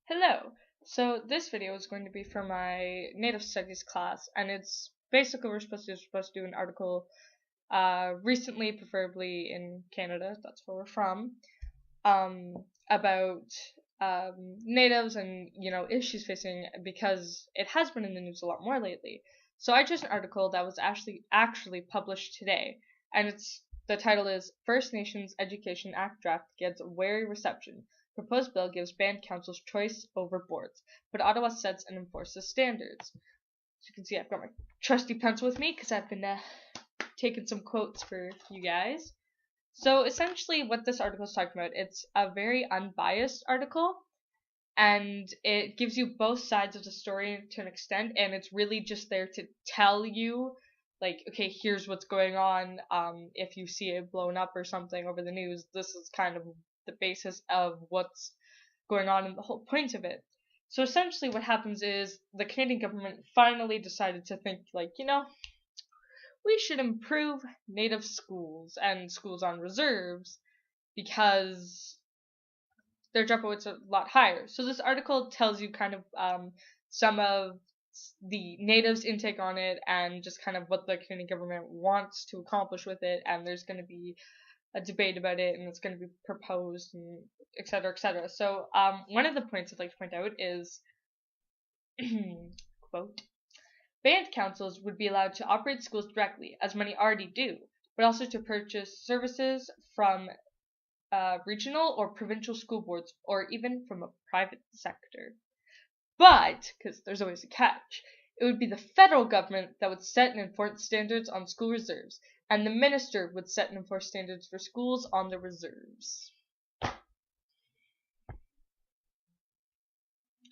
Hello! So this video is going to be for my Native Studies class, and it's basically we're supposed to do an article recently, preferably in Canada, that's where we're from, about natives and issues facing, because it has been in the news a lot more lately. So I chose an article that was actually published today, and the title is First Nations Education Act Draft Gets Wary Reception. Proposed bill gives band councils choice over boards, but Ottawa sets and enforces standards. As you can see, I've got my trusty pencil with me because I've been taking some quotes for you guys. So essentially what this article is talking about, it's a very unbiased article, and it gives you both sides of the story to an extent, and it's really just there to tell you, like, okay, here's what's going on. If you see it blown up or something over the news, this is kind of the basis of what's going on and the whole point of it. So essentially what happens is the Canadian government finally decided to think, like, we should improve native schools and schools on reserves because their dropout rates are a lot higher. So this article tells you kind of some of the natives' intake on it and just kind of what the Canadian government wants to accomplish with it, and there's going to be a debate about it, and it's going to be proposed, and et cetera, et cetera. So one of the points I'd like to point out is, quote, band councils would be allowed to operate schools directly, as many already do, but also to purchase services from regional or provincial school boards, or even from a private sector. But, because there's always a catch, it would be the federal government that would set and enforce standards on school reserves, and the minister would set and enforce standards for schools on the reserves.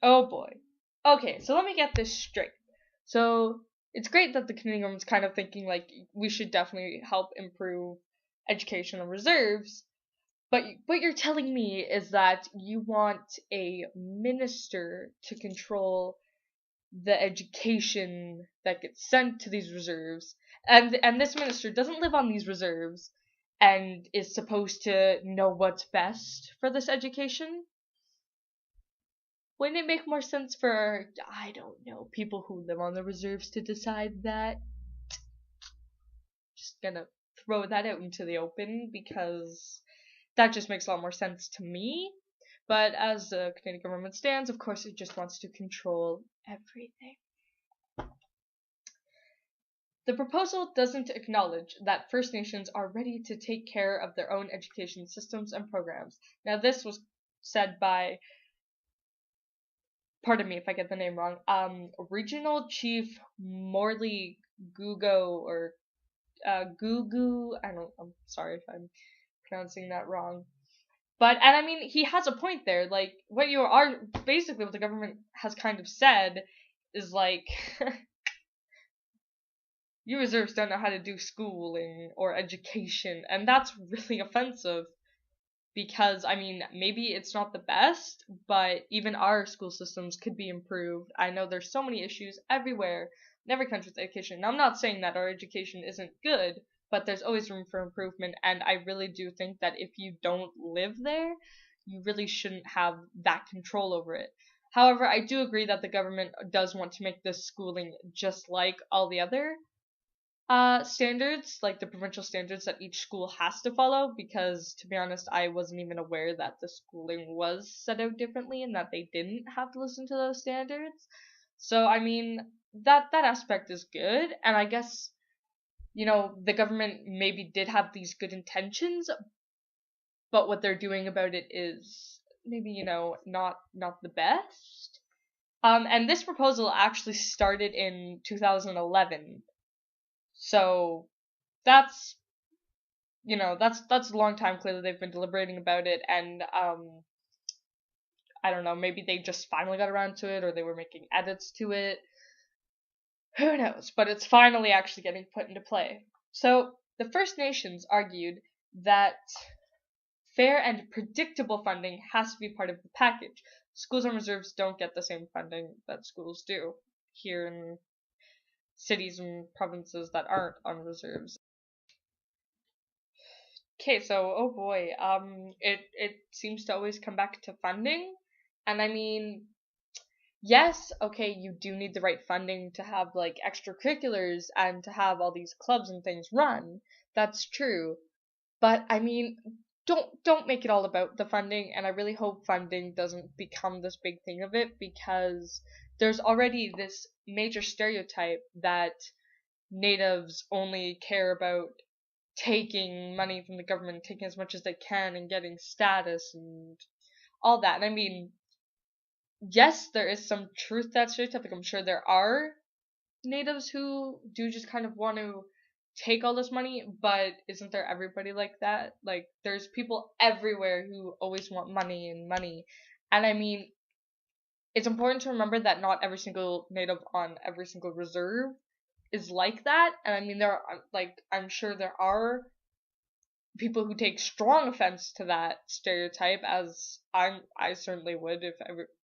Oh boy. Okay, so let me get this straight. So, it's great that the Canadian government's kind of thinking, like, we should definitely help improve education on reserves, but what you're telling me is that you want a minister to control the education that gets sent to these reserves, and this minister doesn't live on these reserves and is supposed to know what's best for this education. Wouldn't it make more sense for, I don't know, people who live on the reserves to decide that? Just gonna throw that out into the open because that just makes a lot more sense to me. But as the Canadian government stands, of course, it just wants to control everything. The proposal doesn't acknowledge that First Nations are ready to take care of their own education systems and programs. Now, this was said by, pardon me if I get the name wrong, Regional Chief Morley Gugo, or Gugu. I'm sorry if I'm pronouncing that wrong. And I mean, he has a point there. Like, what the government has kind of said is, like, you reserves don't know how to do schooling or education, and that's really offensive because, I mean, maybe it's not the best, but even our school systems could be improved. I know there's so many issues everywhere in every country's education. Now, I'm not saying that our education isn't good, but there's always room for improvement, and I really do think that if you don't live there, you really shouldn't have that control over it. However, I do agree that the government does want to make this schooling just like all the other standards, like the provincial standards that each school has to follow, because to be honest, I wasn't even aware that the schooling was set out differently and that they didn't have to listen to those standards. So, I mean, that aspect is good, and I guess the government maybe did have these good intentions, but what they're doing about it is maybe, not the best. And this proposal actually started in 2011. So that's that's a long time. Clearly they've been deliberating about it, and I don't know, maybe they just finally got around to it, or they were making edits to it. Who knows? But it's finally actually getting put into play. So, the First Nations argued that fair and predictable funding has to be part of the package. Schools on reserves don't get the same funding that schools do here in cities and provinces that aren't on reserves. Okay, so, oh boy, it seems to always come back to funding, And I mean, yes, okay, you do need the right funding to have like extracurriculars and to have all these clubs and things run. That's true. But I mean, don't make it all about the funding, and I really hope funding doesn't become this big thing of it, because there's already this major stereotype that natives only care about taking money from the government, taking as much as they can and getting status and all that. And I mean, yes, there is some truth to that stereotype. Like, I'm sure there are natives who do just kind of want to take all this money, but isn't there everybody like that? Like, there's people everywhere who always want money and money. And I mean, it's important to remember that not every single native on every single reserve is like that. And I mean, there are, like, I'm sure there are people who take strong offense to that stereotype, as I certainly would if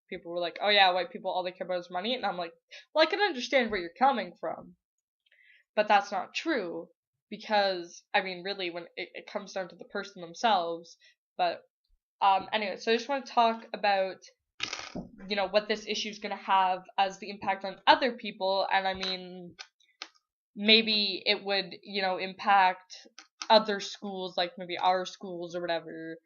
people were like, oh yeah, white people, all they care about is money. And I'm like, well, I can understand where you're coming from, but that's not true, because I mean, really, when it comes down to the person themselves. But anyway, so I just want to talk about, you know, what this issue is going to have as the impact on other people. And I mean, maybe it would, you know, impact other schools, like maybe our schools or whatever,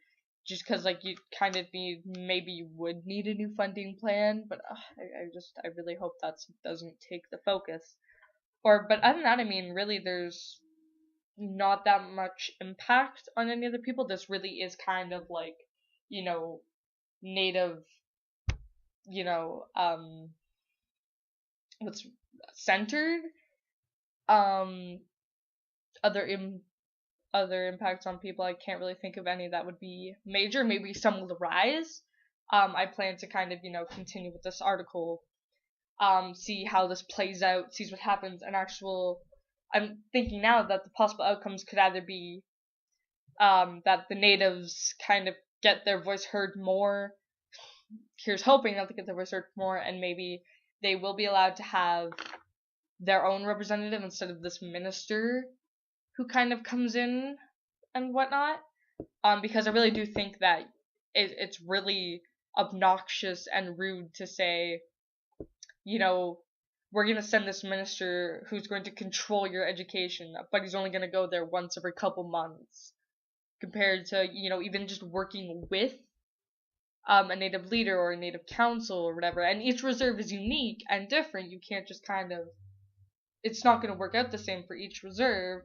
just because like you kind of need, maybe you would need a new funding plan. But I really hope that doesn't take the focus. Or, but other than that, I mean, really, there's not that much impact on any other people. This really is kind of like, you know, native, you know, what's centered. Um, other other impacts on people, I can't really think of any that would be major. Maybe some will rise. I plan to kind of, you know, continue with this article, see how this plays out, sees what happens, and I'm thinking now that the possible outcomes could either be that the natives kind of get their voice heard more. Here's hoping that they get their voice heard more, and maybe they will be allowed to have their own representative instead of this minister who kind of comes in and whatnot. Because I really do think that it's really obnoxious and rude to say, you know, we're going to send this minister who's going to control your education, but he's only going to go there once every couple months, compared to, you know, even just working with a native leader or a native council or whatever. And each reserve is unique and different. You can't just kind of, it's not going to work out the same for each reserve.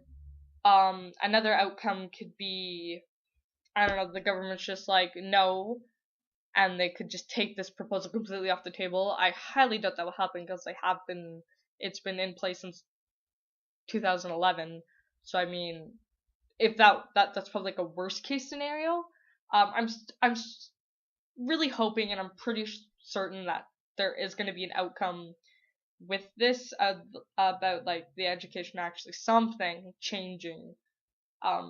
Another outcome could be, I don't know, the government's just like, no, and they could just take this proposal completely off the table. I highly doubt that will happen, because it's been in place since 2011. So I mean, if that's probably like a worst case scenario. I'm really hoping, and I'm pretty certain that there is going to be an outcome with this, about like the education actually something changing,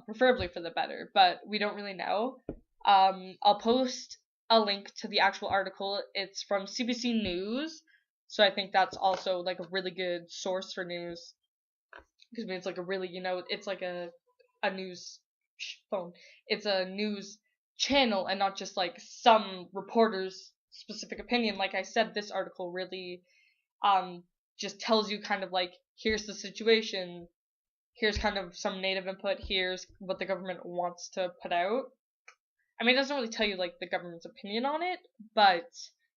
preferably for the better, but we don't really know. I'll post a link to the actual article. It's from CBC News, so I think that's also like a really good source for news, because I mean, it's like a really, you know, it's like a news phone. It's a news channel and not just like some reporter's specific opinion. Like I said, this article really just tells you kind of like, here's the situation, here's kind of some native input, here's what the government wants to put out. I mean, it doesn't really tell you like the government's opinion on it, but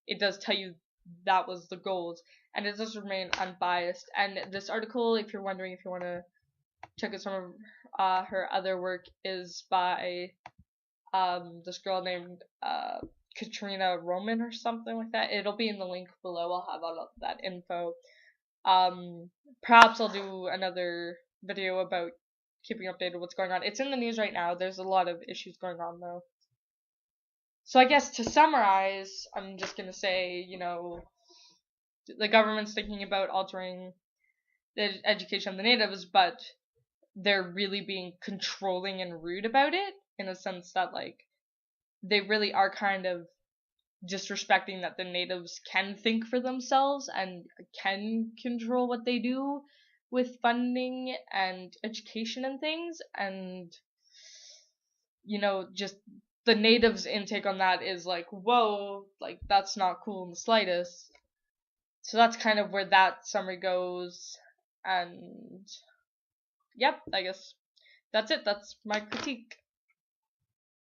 it does tell you that was the goals, and it does remain unbiased. And this article, if you're wondering if you want to check out some of her other work, is by this girl named Katrina Roman or something like that. It'll be in the link below. I'll have all of that info. Perhaps I'll do another video about keeping updated what's going on. It's in the news right now. There's a lot of issues going on though. So I guess to summarize, I'm just gonna say, you know, the government's thinking about altering the education of the natives, but they're really being controlling and rude about it, in a sense that like they really are kind of disrespecting that the natives can think for themselves and can control what they do with funding and education and things, and, you know, just the natives' intake on that is like, whoa, like that's not cool in the slightest. So that's kind of where that summary goes. And yep, I guess that's it. That's my critique.